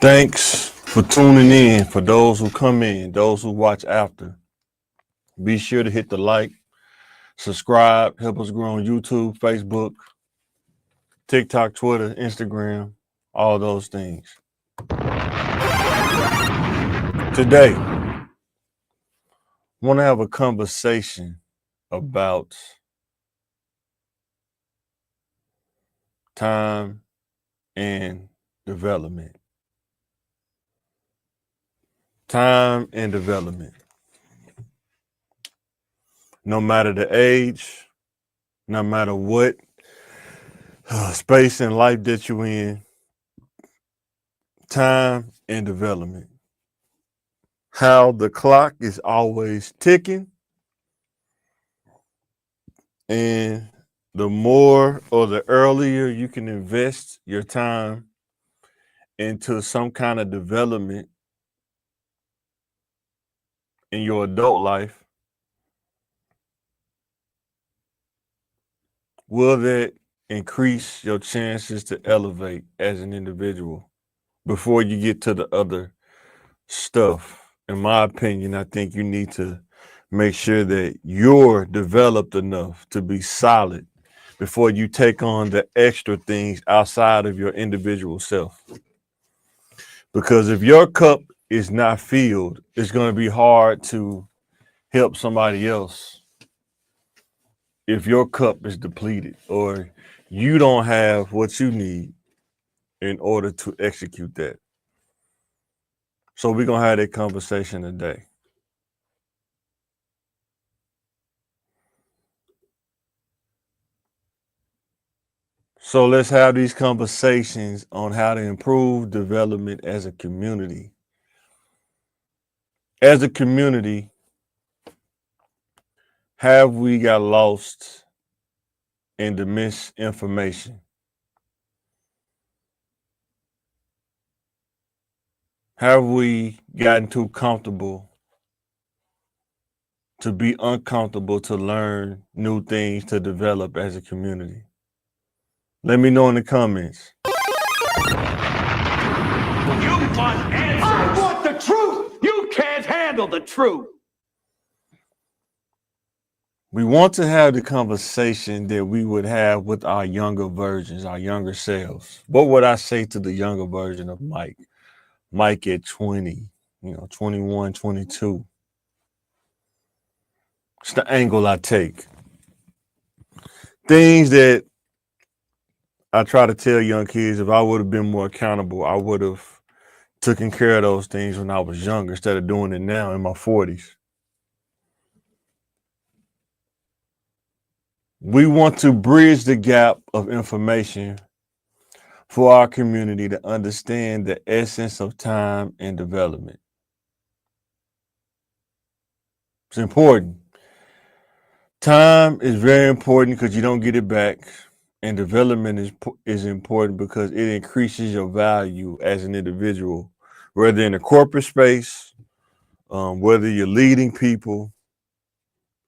Thanks for tuning in. For those who come in, those who watch after, be sure to hit the like, subscribe, help us grow on YouTube, Facebook, TikTok, Twitter, Instagram, all those things. Today, I want to have a conversation about time and development. Time and development. No matter the age, no matter what space and life that you're in, time and development. How the clock is always ticking, and the more or the earlier you can invest your time into some kind of development in your adult life, will that increase your chances to elevate as an individual before you get to the other stuff. In my opinion, I think you need to make sure that you're developed enough to be solid before you take on the extra things outside of your individual self. Because if your cup is not filled, it's going to be hard to help somebody else if your cup is depleted or you don't have what you need in order to execute that. So we're going to have that conversation today. So let's have these conversations on how to improve development as a community. As a community, have we got lost in the misinformation? Have we gotten too comfortable to be uncomfortable to learn new things to develop as a community? Let me know in the comments. You want answers? I want the truth! You can't handle the truth. We want to have the conversation that we would have with our younger versions, our younger selves. What would I say to the younger version of Mike? Mike at 20, 21, 22. It's the angle I take. Things that I try to tell young kids, if I would have been more accountable, I would have taken care of those things when I was younger instead of doing it now in my 40s. We want to bridge the gap of information for our community to understand the essence of time and development. It's important. Time is very important because you don't get it back, and development is important because it increases your value as an individual, whether in a corporate space, whether you're leading people,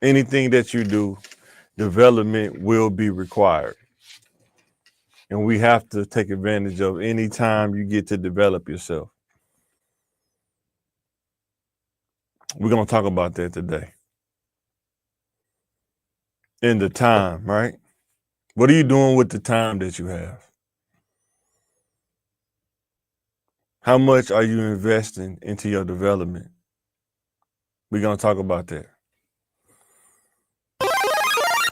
anything that you do, development will be required. And we have to take advantage of any time you get to develop yourself. We're going to talk about that today. In the time, right? What are you doing with the time that you have? How much are you investing into your development? We're going to talk about that.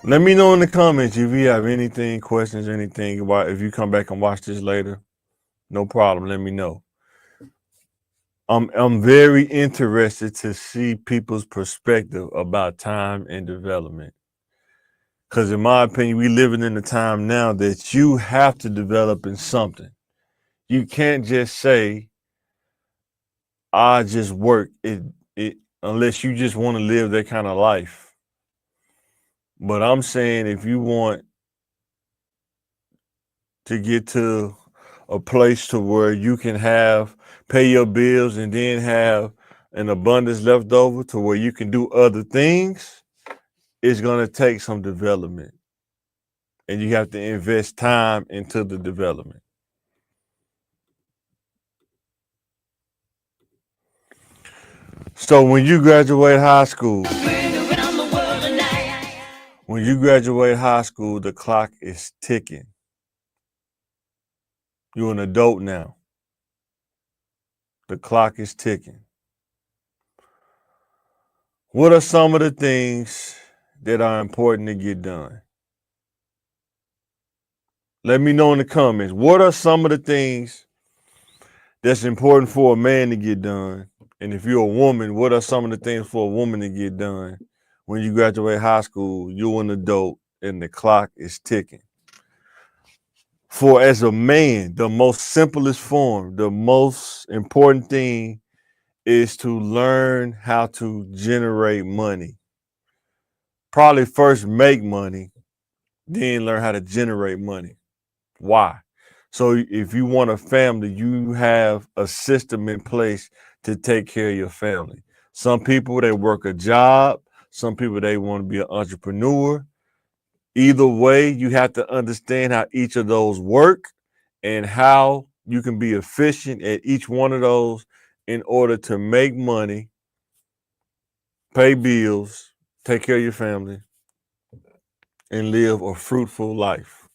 Let me know in the comments if you have anything, questions, anything. If you come back and watch this later, no problem. Let me know. I'm very interested to see people's perspective about time and development. Because in my opinion, we living in a time now that you have to develop in something. You can't just say, I just work it unless you just want to live that kind of life. But I'm saying if you want to get to a place to where you can pay your bills and then have an abundance left over to where you can do other things, it's going to take some development. And you have to invest time into the development. So when you graduate high school, the clock is ticking. You're an adult now. The clock is ticking. What are some of the things that are important to get done? Let me know in the comments. What are some of the things that's important for a man to get done? And if you're a woman, what are some of the things for a woman to get done when you graduate high school? You're an adult and the clock is ticking. For as a man, the most simplest form, the most important thing is to learn how to generate money. Probably first make money, then learn how to generate money. Why? So if you want a family, you have a system in place to take care of your family. Some people, they work a job. Some people, they want to be an entrepreneur. Either way, you have to understand how each of those work and how you can be efficient at each one of those in order to make money, pay bills, take care of your family, and live a fruitful life.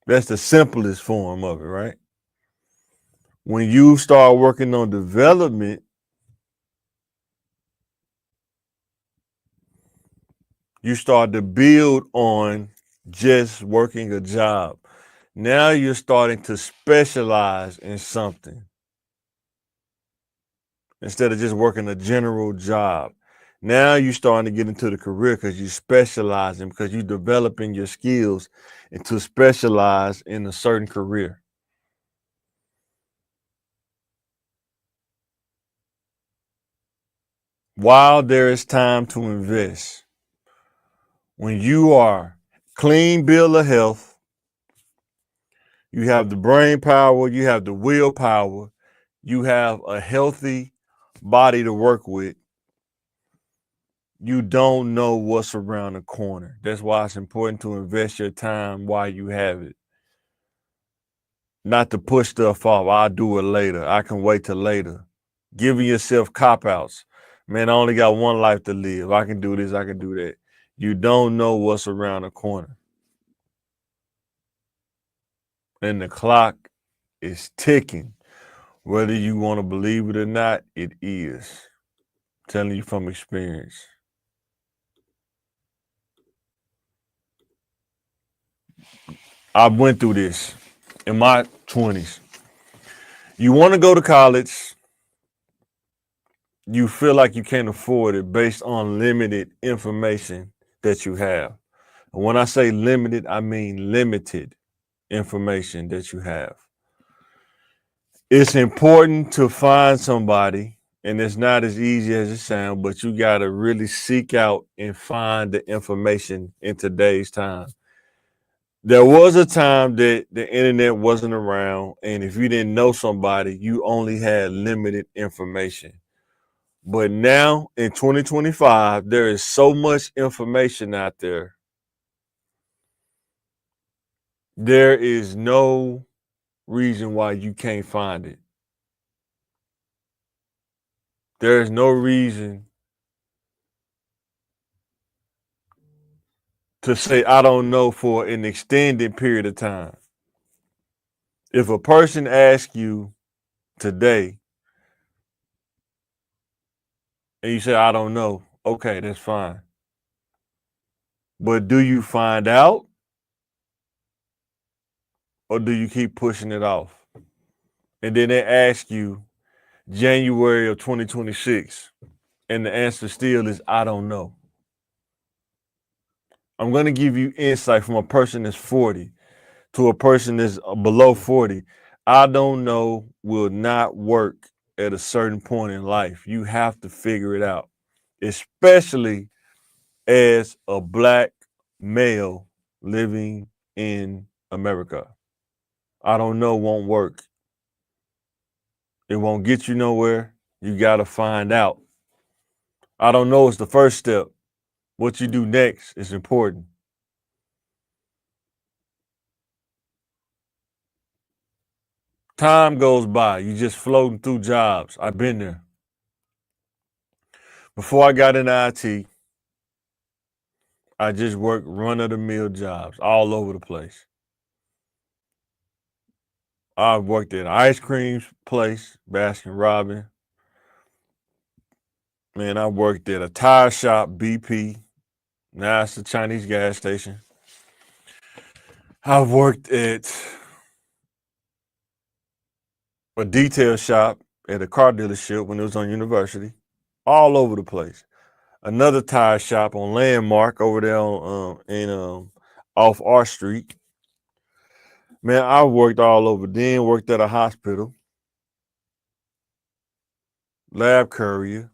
That's the simplest form of it, right? When you start working on development, you start to build on just working a job. Now you're starting to specialize in something instead of just working a general job. Now you're starting to get into the career because you're specializing, because you're developing your skills and to specialize in a certain career. While there is time to invest, when you are clean bill of health, you have the brain power, you have the willpower, you have a healthy body to work with, you don't know what's around the corner. That's why it's important to invest your time while you have it. Not to push stuff off. I'll do it later. I can wait till later. Giving yourself cop outs. Man, I only got one life to live. I can do this, I can do that. You don't know what's around the corner. And the clock is ticking. Whether you want to believe it or not, it is. I'm telling you from experience. I went through this in my 20s. You want to go to college, you feel like you can't afford it based on limited information that you have. And when I say limited, I mean limited information that you have. It's important to find somebody, and it's not as easy as it sounds, but you got to really seek out and find the information in today's time. There was a time that the internet wasn't around, and if you didn't know somebody, you only had limited information. But now in 2025, there is so much information out there. There is no reason why you can't find it. There is no reason to say, I don't know, for an extended period of time. If a person asks you today and you say, I don't know, okay, that's fine. But do you find out or do you keep pushing it off? And then they ask you January of 2026, and the answer still is, I don't know. I'm going to give you insight from a person that's 40 to a person that's below 40. I don't know will not work at a certain point in life. You have to figure it out, especially as a black male living in America. I don't know won't work. It won't get you nowhere. You got to find out. I don't know is the first step. What you do next is important. Time goes by. You just floating through jobs. I've been there. Before I got into IT, I just worked run-of-the-mill jobs all over the place. I worked at an ice cream place, Baskin Robbins. Man, I worked at a tire shop, BP. Now it's a Chinese gas station. I worked at a detail shop at a car dealership when it was on University. All over the place. Another tire shop on Landmark over there on off R Street. Man, I worked all over. Then worked at a hospital, lab courier,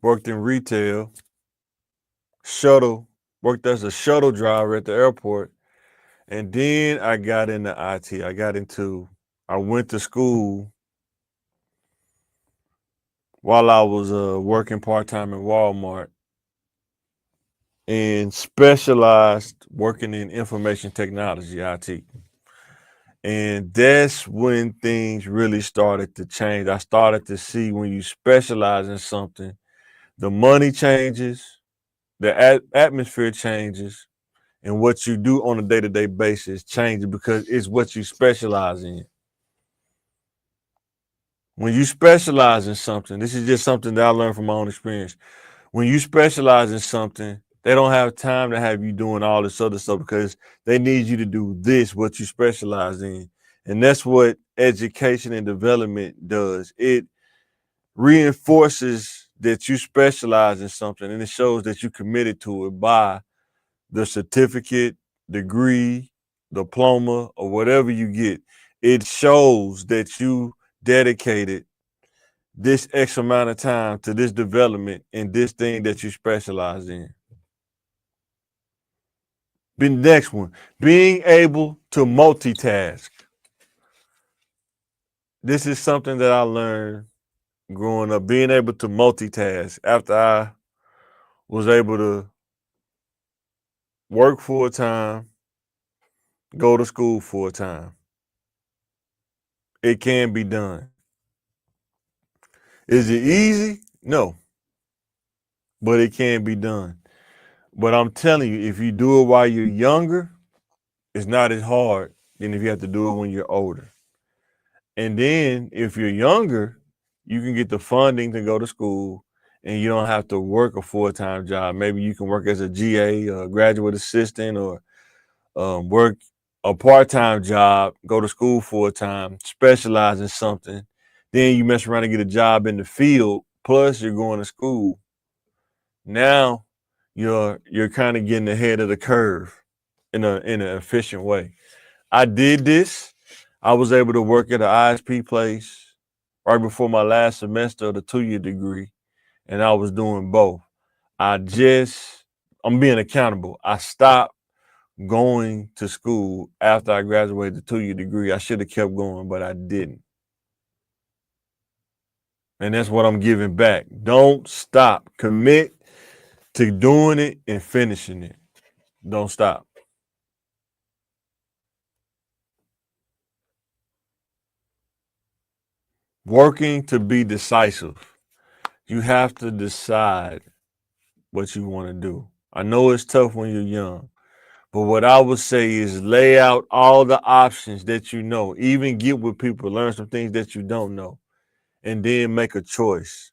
worked in retail, shuttle, worked as a shuttle driver at the airport. And then I got into IT. I went to school while I was working part-time at Walmart and specialized working in information technology, IT. And that's when things really started to change. I started to see when you specialize in something, the money changes, the atmosphere changes, and what you do on a day-to-day basis changes because it's what you specialize in. When you specialize in something, this is just something that I learned from my own experience. When you specialize in something, they don't have time to have you doing all this other stuff because they need you to do this, what you specialize in. And that's what education and development does. It reinforces that you specialize in something and it shows that you're committed to it by the certificate, degree, diploma, or whatever you get. It shows that you dedicated this X amount of time to this development in this thing that you specialize in. The next one, being able to multitask. This is something that I learned growing up, being able to multitask after I was able to work full time, go to school full time. It can be done. Is it easy? No, but it can be done. But I'm telling you, if you do it while you're younger, it's not as hard than if you have to do it when you're older. And then if you're younger, you can get the funding to go to school and you don't have to work a full-time job. Maybe you can work as a GA, a graduate assistant, or work a part-time job, go to school full-time, specialize in something. Then you mess around and get a job in the field, plus you're going to school. Now you're kind of getting ahead of the curve in an efficient way. I did this. I was able to work at an ISP place right before my last semester of the 2-year degree, and I was doing both. I'm being accountable. I stopped going to school after I graduated the 2-year degree. I should have kept going, but I didn't. And that's what I'm giving back. Don't stop. Commit to doing it and finishing it. Don't stop. Working to be decisive. You have to decide what you want to do. I know it's tough when you're young, but what I would say is lay out all the options that you know, even get with people, learn some things that you don't know, and then make a choice.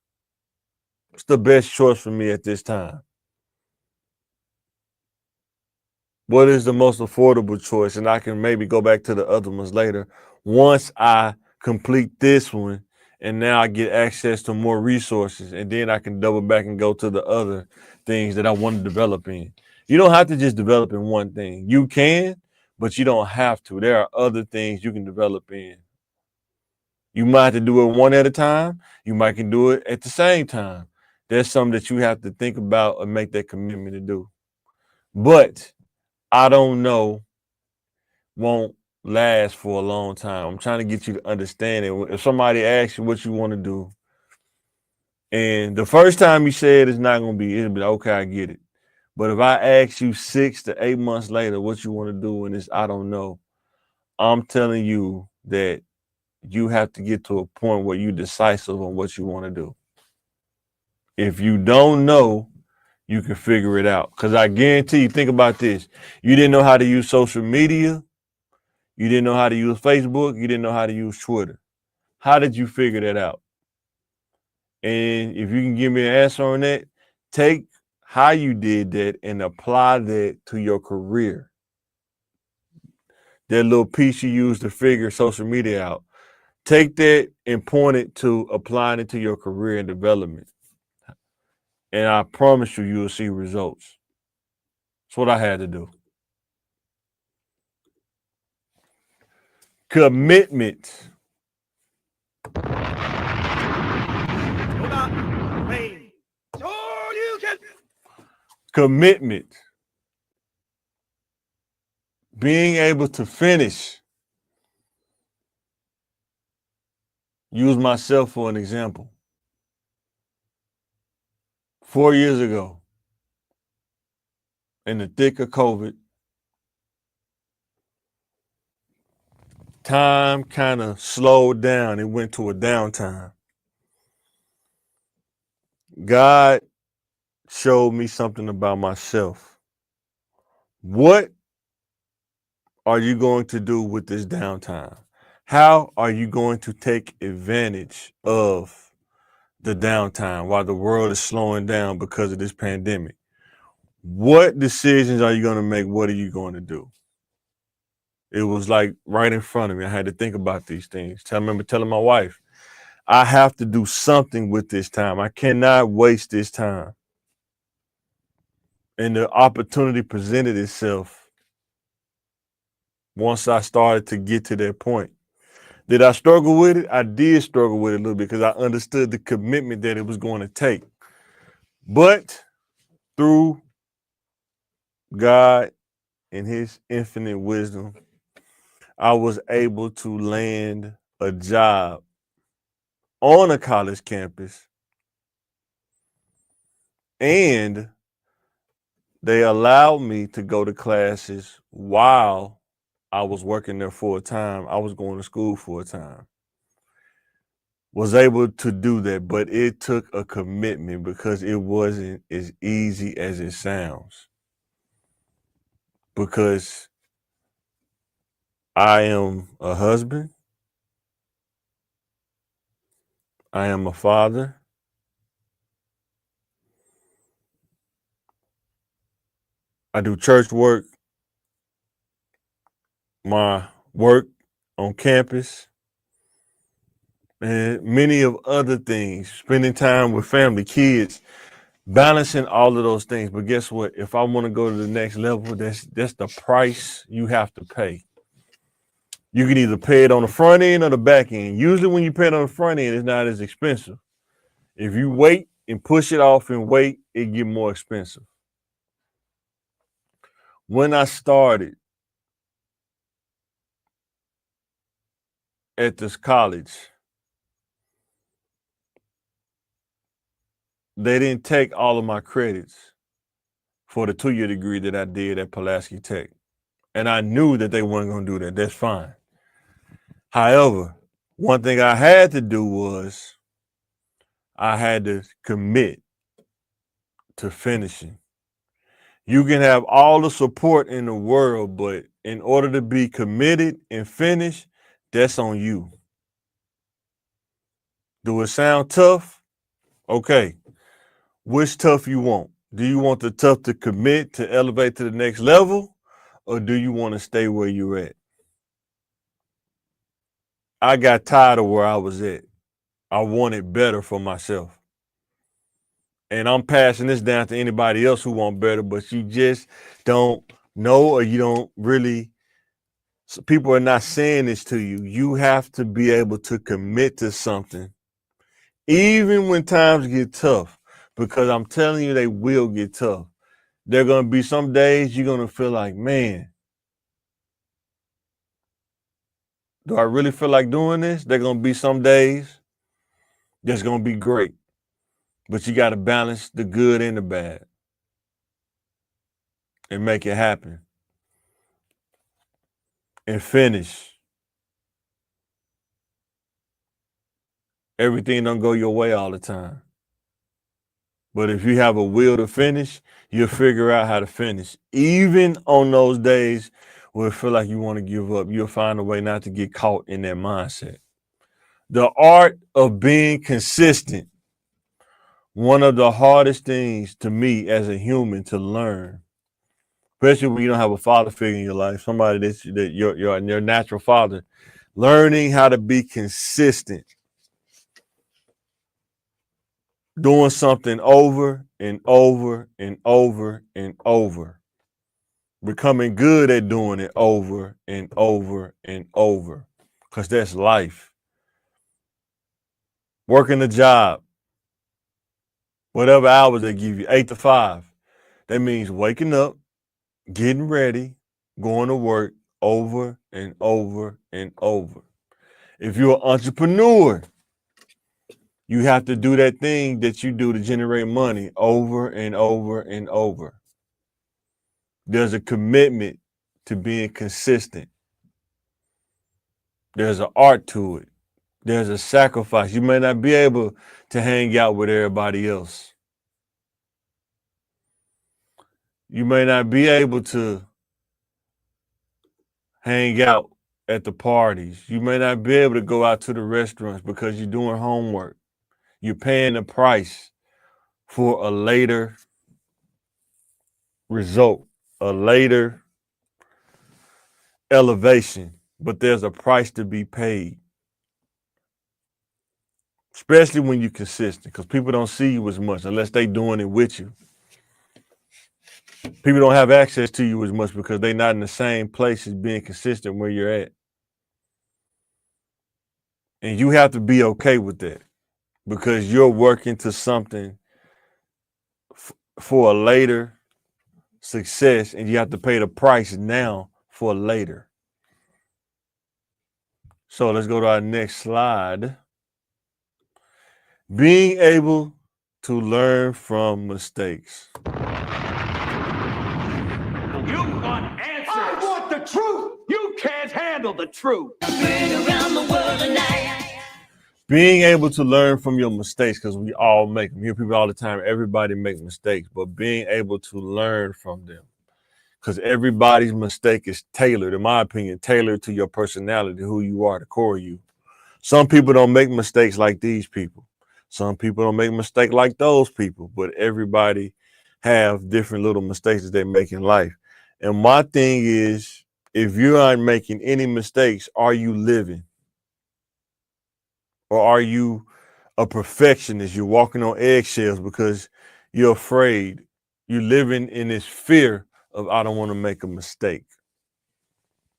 It's the best choice for me at this time. What is the most affordable choice? And I can maybe go back to the other ones later. Once I complete this one, and now I get access to more resources, and then I can double back and go to the other things that I want to develop in. You don't have to just develop in one thing. You can, but you don't have to. There are other things you can develop in. You might have to do it one at a time. You might can do it at the same time. There's something that you have to think about and make that commitment to do. But I don't know won't last for a long time. I'm trying to get you to understand it. If somebody asks you what you want to do, and the first time you say it, it's not going to be, it'll be like, okay, I get it. But if I ask you 6 to 8 months later what you want to do and it's I don't know, I'm telling you that you have to get to a point where you're decisive on what you want to do. If you don't know, you can figure it out. Because I guarantee you, think about this. You didn't know how to use social media. You didn't know how to use Facebook. You didn't know how to use Twitter. How did you figure that out? And if you can give me an answer on that, take how you did that and apply that to your career. That little piece you used to figure social media out. Take that and point it to applying it to your career and development. And I promise you, you'll see results. That's what I had to do. Commitment. Commitment. Being able to finish. Use myself for an example. 4 years ago, in the thick of COVID, time kind of slowed down. It went to a downtime. God showed me something about myself. What are you going to do with this downtime? How are you going to take advantage of the downtime while the world is slowing down because of this pandemic? What decisions are you going to make? What are you going to do? It was like right in front of me. I had to think about these things. I remember telling my wife, I have to do something with this time. I cannot waste this time. And the opportunity presented itself once I started to get to that point. Did I struggle with it? I did struggle with it a little bit because I understood the commitment that it was going to take. But through God and his infinite wisdom, I was able to land a job on a college campus, and they allowed me to go to classes while I was working there full time. I was going to school full time. Was able to do that, but it took a commitment because it wasn't as easy as it sounds. Because I am a husband, I am a father, I do church work, my work on campus, and many of other things, spending time with family, kids, balancing all of those things. But guess what? If I want to go to the next level, that's the price you have to pay. You can either pay it on the front end or the back end. Usually when you pay it on the front end, it's not as expensive. If you wait and push it off and wait, it get more expensive. When I started at this college, they didn't take all of my credits for the 2-year degree that I did at Pulaski Tech. And I knew that they weren't going to do that. That's fine. However, one thing I had to do was I had to commit to finishing. You can have all the support in the world, but in order to be committed and finish, that's on you. Do it sound tough? Okay. Which tough you want? Do you want the tough to commit to elevate to the next level, or do you want to stay where you're at? I got tired of where I was at. I wanted better for myself. And I'm passing this down to anybody else who want better, but you just don't know, or you don't really, so people are not saying this to you. You have to be able to commit to something, even when times get tough, because I'm telling you, they will get tough. There are going to be some days you're going to feel like, man, do I really feel like doing this? There are going to be some days that's going to be great, but you got to balance the good and the bad and make it happen and finish. Everything don't go your way all the time. But if you have a will to finish, you'll figure out how to finish. Even on those days where it feel like you want to give up, you'll find a way not to get caught in that mindset. The art of being consistent, one of the hardest things to me as a human to learn, especially when you don't have a father figure in your life, somebody that your natural father, learning how to be consistent, doing something over and over and over and over, becoming good at doing it over and over and over, because that's life. Working a job, whatever hours they give you, 8 to 5, that means waking up, getting ready, going to work over and over and over. If you're an entrepreneur, you have to do that thing that you do to generate money over and over and over. There's a commitment to being consistent. There's an art to it. There's a sacrifice. You may not be able to hang out with everybody else. You may not be able to hang out at the parties. You may not be able to go out to the restaurants because you're doing homework. You're paying the price for a later result, a later elevation, but there's a price to be paid. Especially when you're consistent, because people don't see you as much unless they're doing it with you. People don't have access to you as much because they're not in the same place as being consistent where you're at. And you have to be okay with that because you're working to something for a later success, and you have to pay the price now for later. So let's go to our next slide. Being able to learn from mistakes. You want answers. I want the truth. You can't handle the truth. Being able to learn from your mistakes, because we all make them. You hear people all the time, everybody makes mistakes, but being able to learn from them. Because everybody's mistake is tailored, in my opinion, tailored to your personality, who you are, the core of you. Some people don't make mistakes like these people. Some people don't make mistakes like those people, but everybody have different little mistakes that they make in life. And my thing is, if you aren't making any mistakes, are you living? Or are you a perfectionist? You're walking on eggshells because you're afraid. You're living in this fear of, I don't want to make a mistake.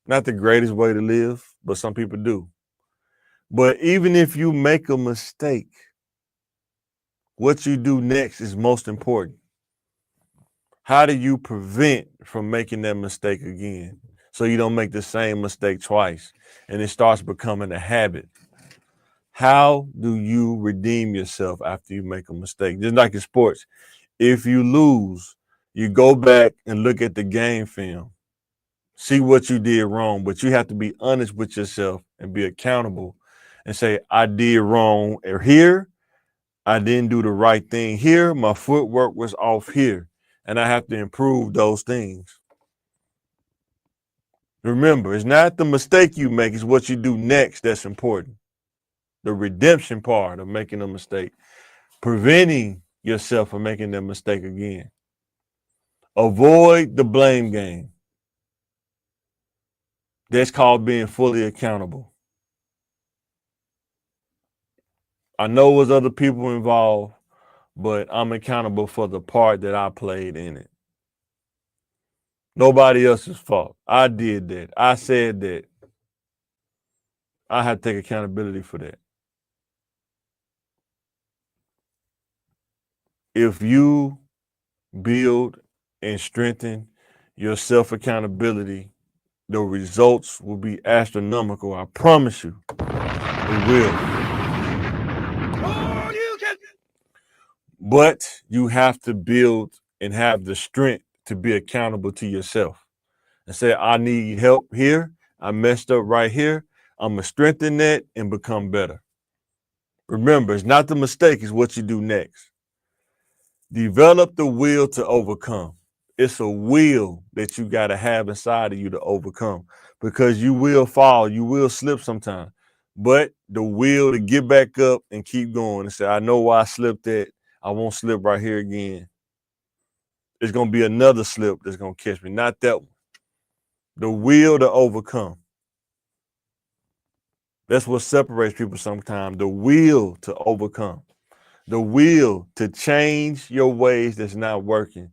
Not the greatest way to live, but some people do. But even if you make a mistake, what you do next is most important. How do you prevent from making that mistake again so you don't make the same mistake twice and it starts becoming a habit? How do you redeem yourself after you make a mistake? Just like in sports, if you lose, you go back and look at the game film, see what you did wrong, but you have to be honest with yourself and be accountable and say, I did wrong here. I didn't do the right thing here. My footwork was off here, and I have to improve those things. Remember, it's not the mistake you make, it's what you do next that's important. The redemption part of making a mistake, preventing yourself from making that mistake again. Avoid the blame game. That's called being fully accountable. I know there's other people involved, but I'm accountable for the part that I played in it. Nobody else's fault. I did that. I said that. I have to take accountability for that. If you build and strengthen your self-accountability, the results will be astronomical. I promise you, it will. But you have to build and have the strength to be accountable to yourself and say, I need help here. I messed up right here. I'm going to strengthen that and become better. Remember, it's not the mistake, it's what you do next. Develop the will to overcome. It's a will that you got to have inside of you to overcome, because you will fall, you will slip sometime. But the will to get back up and keep going and say, I know why I slipped at. I won't slip right here again. It's going to be another slip that's going to catch me, not that one. The will to overcome. That's what separates people sometimes. The will to overcome. The will to change your ways that's not working.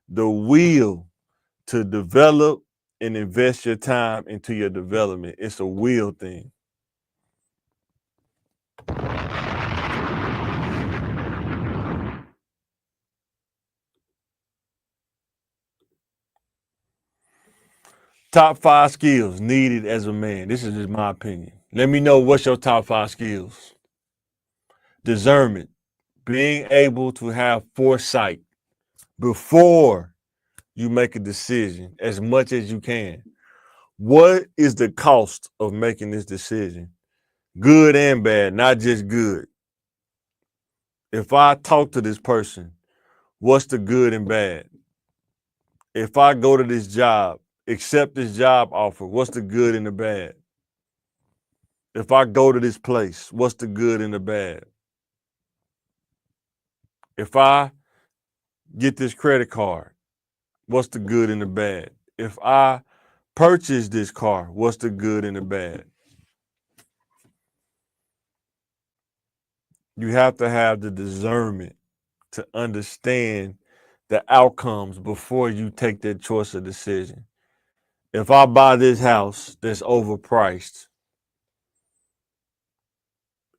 The will to develop and invest your time into your development. It's a will thing. Top 5 skills needed as a man. This is just my opinion. Let me know what's your top 5 skills. Discernment, being able to have foresight before you make a decision as much as you can. What is the cost of making this decision? Good and bad, not just good. If I talk to this person, what's the good and bad? If I go to this job, accept this job offer, what's the good and the bad? If I go to this place, what's the good and the bad? If I get this credit card, what's the good and the bad? If I purchase this car, what's the good and the bad? You have to have the discernment to understand the outcomes before you take that choice or decision. If I buy this house that's overpriced,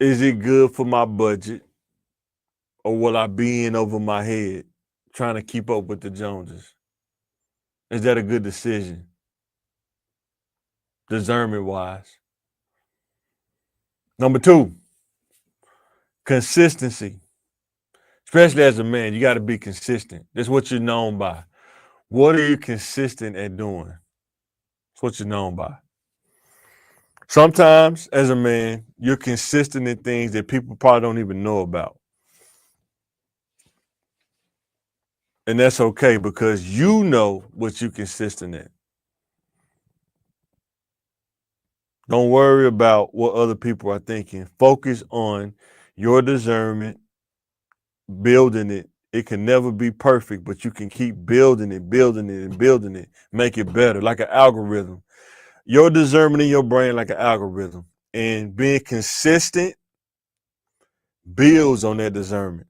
is it good for my budget, or will I be in over my head trying to keep up with the Joneses? Is that a good decision? Discernment wise. Number 2, consistency. Especially as a man, you got to be consistent. That's what you're known by. What are you consistent at doing? That's what you're known by. Sometimes, as a man, you're consistent in things that people probably don't even know about. And that's okay, because you know what you're consistent at. Don't worry about what other people are thinking. Focus on your discernment, building it. It can never be perfect, but you can keep building it, and building it, make it better, like an algorithm. Your discernment in your brain like an algorithm, and being consistent builds on that discernment.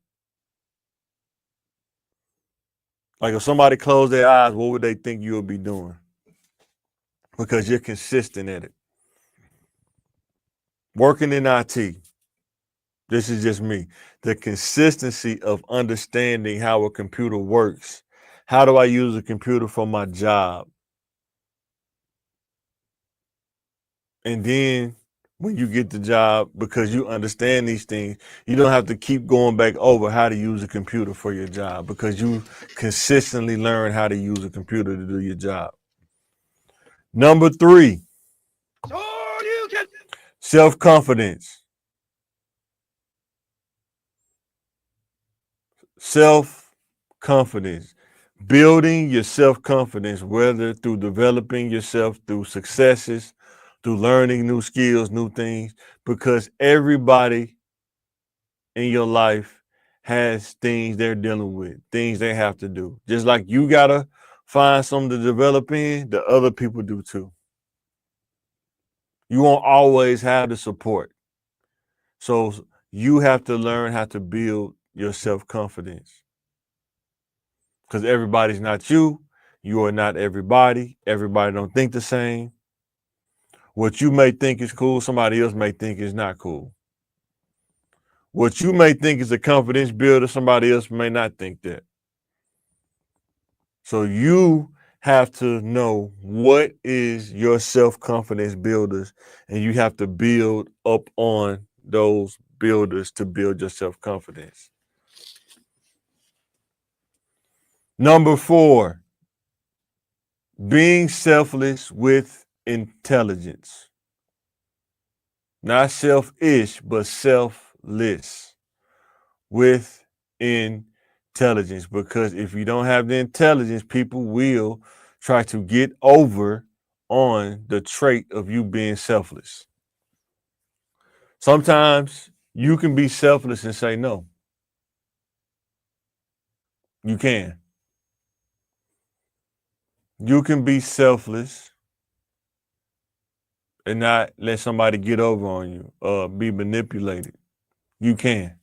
Like if somebody closed their eyes, what would they think you would be doing? Because you're consistent at it. Working in IT, this is just me. The consistency of understanding how a computer works. How do I use a computer for my job? And then when you get the job, because you understand these things, you don't have to keep going back over how to use a computer for your job, because you consistently learn how to use a computer to do your job. Number 3, self-confidence. Self-confidence. Building your self-confidence, whether through developing yourself through successes, through learning new skills, new things, because everybody in your life has things they're dealing with, things they have to do. Just like you got to find something to develop in, the other people do too. You won't always have the support. So you have to learn how to build your self-confidence, because everybody's not you. You are not everybody. Everybody don't think the same. What you may think is cool, somebody else may think is not cool. What you may think is a confidence builder, somebody else may not think that. So you have to know what is your self-confidence builders, and you have to build up on those builders to build your self-confidence. Number 4, being selfless with intelligence. Not selfish, but selfless. selfless with intelligence, because if you don't have the intelligence, people will try to get over on the trait of you being selfless. Sometimes you can be selfless and say no. You can. You can be selfless and not let somebody get over on you or be manipulated. You can.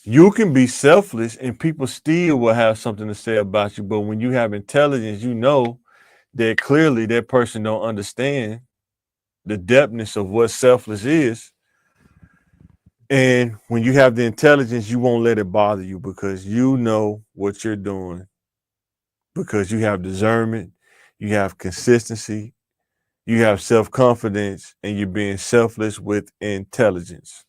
You can be selfless and people still will have something to say about you. But when you have intelligence, you know that clearly that person don't understand the depthness of what selfless is. And when you have the intelligence, you won't let it bother you because you know what you're doing, because you have discernment, you have consistency, you have self-confidence, and you're being selfless with intelligence.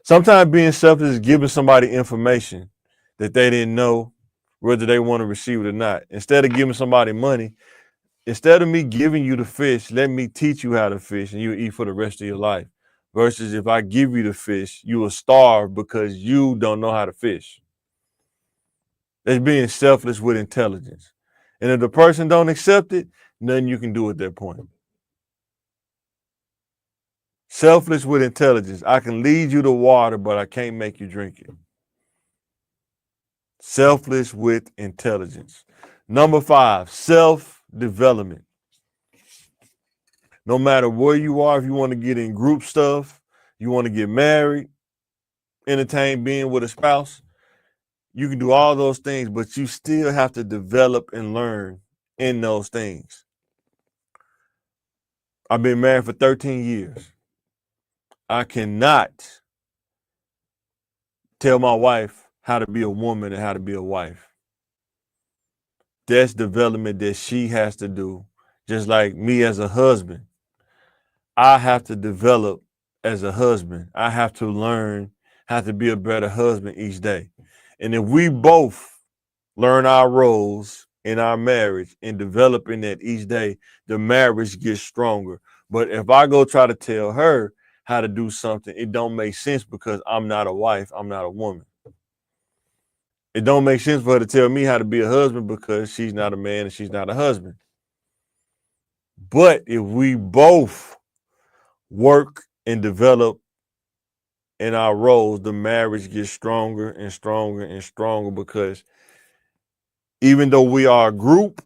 Sometimes being selfless is giving somebody information that they didn't know whether they want to receive it or not. Instead of giving somebody money, instead of me giving you the fish, let me teach you how to fish and you eat for the rest of your life. Versus if I give you the fish, you will starve because you don't know how to fish. That's being selfless with intelligence. And if the person don't accept it, nothing you can do at that point. Selfless with intelligence. I can lead you to water, but I can't make you drink it. Selfless with intelligence. Number 5, self-development. No matter where you are, if you want to get in group stuff, you want to get married, entertain being with a spouse, you can do all those things, but you still have to develop and learn in those things. I've been married for 13 years. I cannot tell my wife how to be a woman and how to be a wife. That's development that she has to do, just like me as a husband. I have to develop as a husband. I have to learn how to be a better husband each day. And if we both learn our roles in our marriage and develop in that each day, the marriage gets stronger. But if I go try to tell her how to do something, it don't make sense because I'm not a wife, I'm not a woman. It don't make sense for her to tell me how to be a husband because she's not a man and she's not a husband. But if we both work and develop in our roles, the marriage gets stronger and stronger and stronger, because even though we are a group,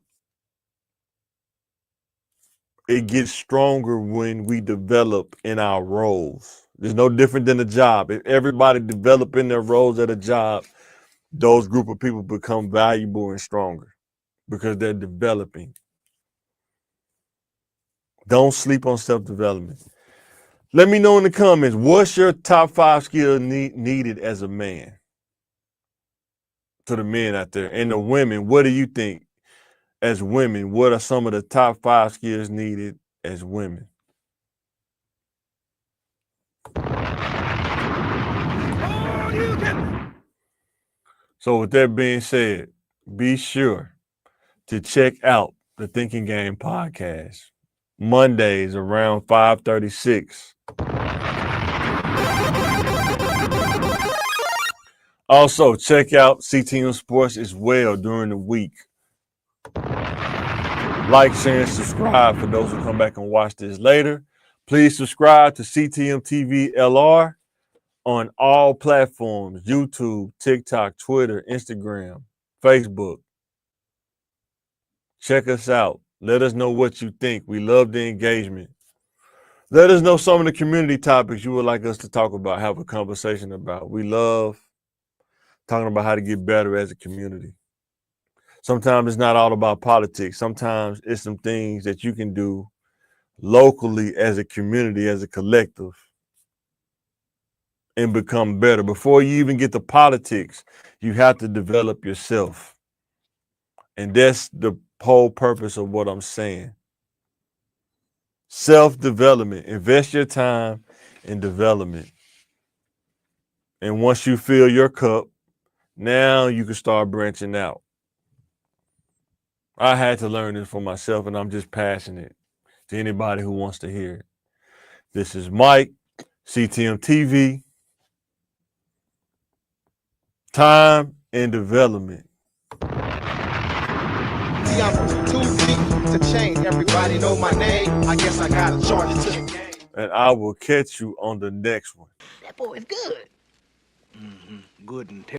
it gets stronger when we develop in our roles. There's no different than a job. If everybody develop in their roles at a job, those group of people become valuable and stronger because they're developing. Don't sleep on self-development. Let me know in the comments, what's your top 5 skill needed as a man? To the men out there. And the women, what do you think as women? What are some of the top 5 skills needed as women? So with that being said, be sure to check out the Thinking Game podcast Mondays around 5:36. Also, check out CTM Sports as well during the week. Like, share, and subscribe for those who come back and watch this later. Please subscribe to CTM TV LR on all platforms: YouTube, TikTok, Twitter, Instagram, Facebook. Check us out. Let us know what you think. We love the engagement. Let us know some of the community topics you would like us to talk about, have a conversation about. We love talking about how to get better as a community. Sometimes it's not all about politics. Sometimes it's some things that you can do locally as a community, as a collective, and become better. Before you even get to politics, you have to develop yourself. And that's the whole purpose of what I'm saying. Self-development. Invest your time in development. And once you fill your cup, now you can start branching out. I had to learn this for myself, and I'm just passing it to anybody who wants to hear it. This is Mike. CTM TV, time and development. See, I'm too deep to change. Everybody know my name. I guess I gotta charge it to the game. And I will catch you on the next one. That boy is good. Good and